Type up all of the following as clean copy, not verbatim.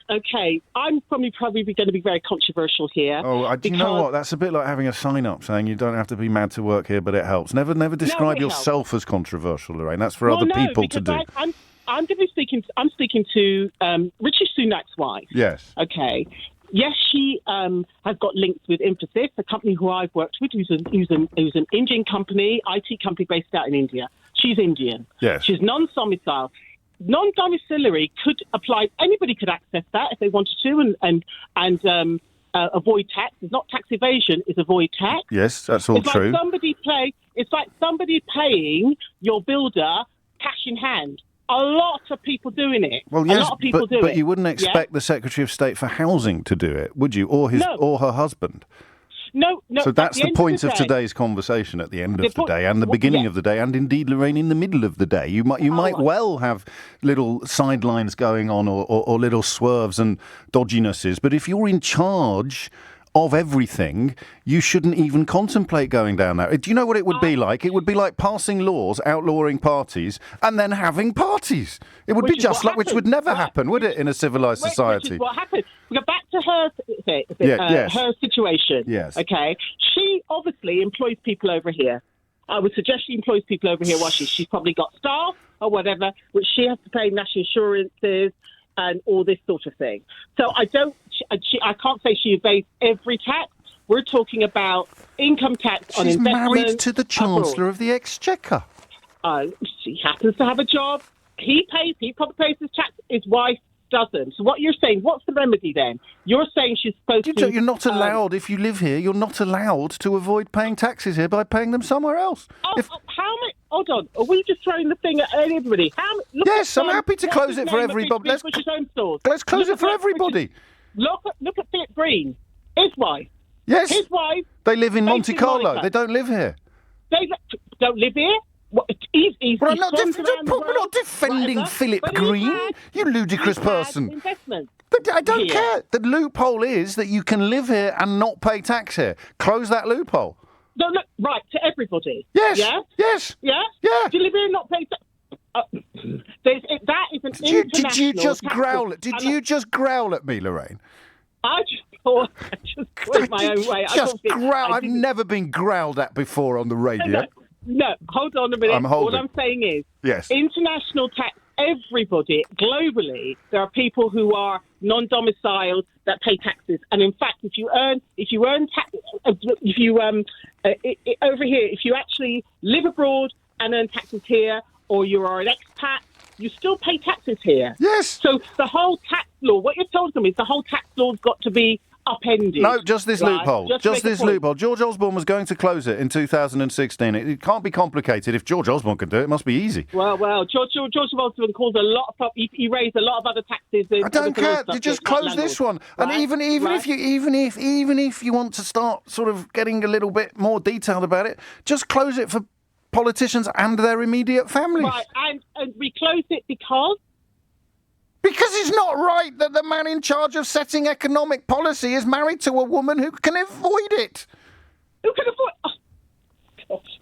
okay, I'm probably going to be very controversial here. Oh, do you know what? That's a bit like having a sign-up saying you don't have to be mad to work here, but it helps. Never describe yourself as controversial, Lorraine. That's for other people to do. I'm going to be speaking. I'm speaking to Rishi Sunak's wife. Yes. Okay. Yes, she has got links with Infosys, a company who I've worked with, who's an Indian company, IT company based out in India. She's Indian. Yes. She's non-domicile. Non-domiciliary could apply. Anybody could access that if they wanted to, and avoid tax. It's not tax evasion; it's avoid tax. Yes, that's all true. It's like somebody paying your builder cash in hand. A lot of people doing it. Well, yes, a lot of people do it. But you wouldn't expect the Secretary of State for Housing to do it, would you? Or her husband? No. So that's the point of today's conversation at the end of the day and the beginning of the day, and indeed, Lorraine, in the middle of the day. You might well have little sidelines going on or little swerves and dodginesses, but if you're in charge of everything, you shouldn't even contemplate going down that. Do you know what it would be like? It would be like passing laws outlawing parties and then having parties. It would be just like, which would never happen, would it, in a civilised society? Which is what happened. We go back to her situation. Yes. Okay. She obviously employs people over here. I would suggest she employs people over here. She's probably got staff or whatever, which she has to pay national insurances and all this sort of thing. So I can't say she evades every tax. We're talking about income tax on investment. She's married to the Chancellor of the Exchequer. She happens to have a job. He probably pays his tax. His wife doesn't. So what you're saying, what's the remedy then? You're saying she's supposed to... You're not allowed, if you live here, you're not allowed to avoid paying taxes here by paying them somewhere else. How many... Hold on. Are we just throwing the thing at everybody? Yes, I'm happy to close it for everybody. Let's close it for everybody. Look at Philip Green. His wife. Yes. His wife. They live in Monte Carlo. They don't live here. They don't live here? We're not defending Philip Green, you ludicrous person. I don't care. The loophole is that you can live here and not pay tax here. Close that loophole. No, look, right, to everybody. Yes. Yeah? Yes. Yeah? Yeah. Do you live here and not pay tax? That is an international... Did you just growl? Did you just growl at me, Lorraine? I just went my own way. I've never been growled at before on the radio. No, hold on a minute. I'm holding. What I'm saying is, yes, international tax, everybody, globally, there are people who are non-domiciled that pay taxes. And in fact, if you earn tax, over here, if you actually live abroad and earn taxes here, or you are an expat, you still pay taxes here. Yes. So the whole tax law, what you're telling them is the whole tax law's got to be upended. No, just this loophole. Just this loophole. George Osborne was going to close it in 2016. It can't be complicated. If George Osborne can do it, it must be easy. Well, George Osborne caused a lot of... He raised a lot of other taxes. I don't care. You just close this one. Right? And even if you want to start sort of getting a little bit more detailed about it, just close it for politicians and their immediate families. Right, and we close it because... Because it's not right that the man in charge of setting economic policy is married to a woman who can avoid it. Who can avoid... Oh, gosh.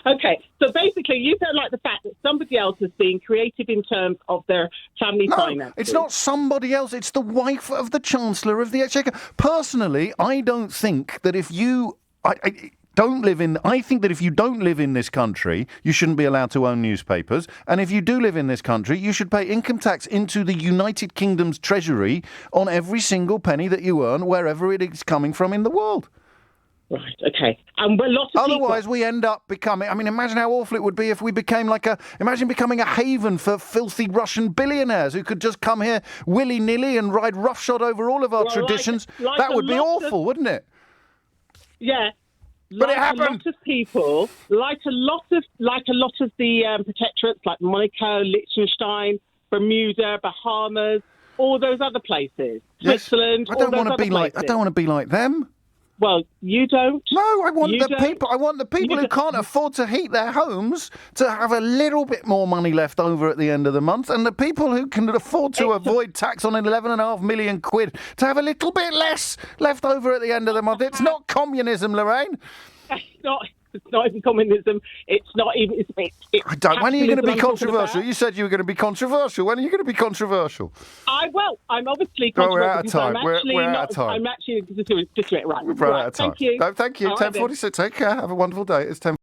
Okay. So basically, you don't like the fact that somebody else is being creative in terms of their family finances. It's not somebody else. It's the wife of the Chancellor of the Exchequer. Personally, I don't think that if you... I think that if you don't live in this country, you shouldn't be allowed to own newspapers. And if you do live in this country, you should pay income tax into the United Kingdom's treasury on every single penny that you earn, wherever it is coming from in the world. Right, okay. And otherwise, we end up becoming... I mean, imagine how awful it would be if we became Imagine becoming a haven for filthy Russian billionaires who could just come here willy-nilly and ride roughshod over all of our traditions. That would be awful, wouldn't it? Yeah. But it happened. A lot of people, like a lot of the protectorates, like Monaco, Liechtenstein, Bermuda, Bahamas, all those other places, Switzerland. I don't want to be like them. Well, you don't. No, I want the people who can't afford to heat their homes to have a little bit more money left over at the end of the month, and the people who can afford to avoid tax on 11.5 million quid to have a little bit less left over at the end of the month. It's not communism, Lorraine. It's not. It's not even communism. It's not even. It's I don't. When are you going to be capitalism I'm talking controversial? about. You said you were going to be controversial. When are you going to be controversial? I'm obviously Oh, controversial. we're out of time. We're out not, of time. I'm actually just right. We're out of time. Thank you. No, thank you. All right, 10:46. Take care. Have a wonderful day. It's 10.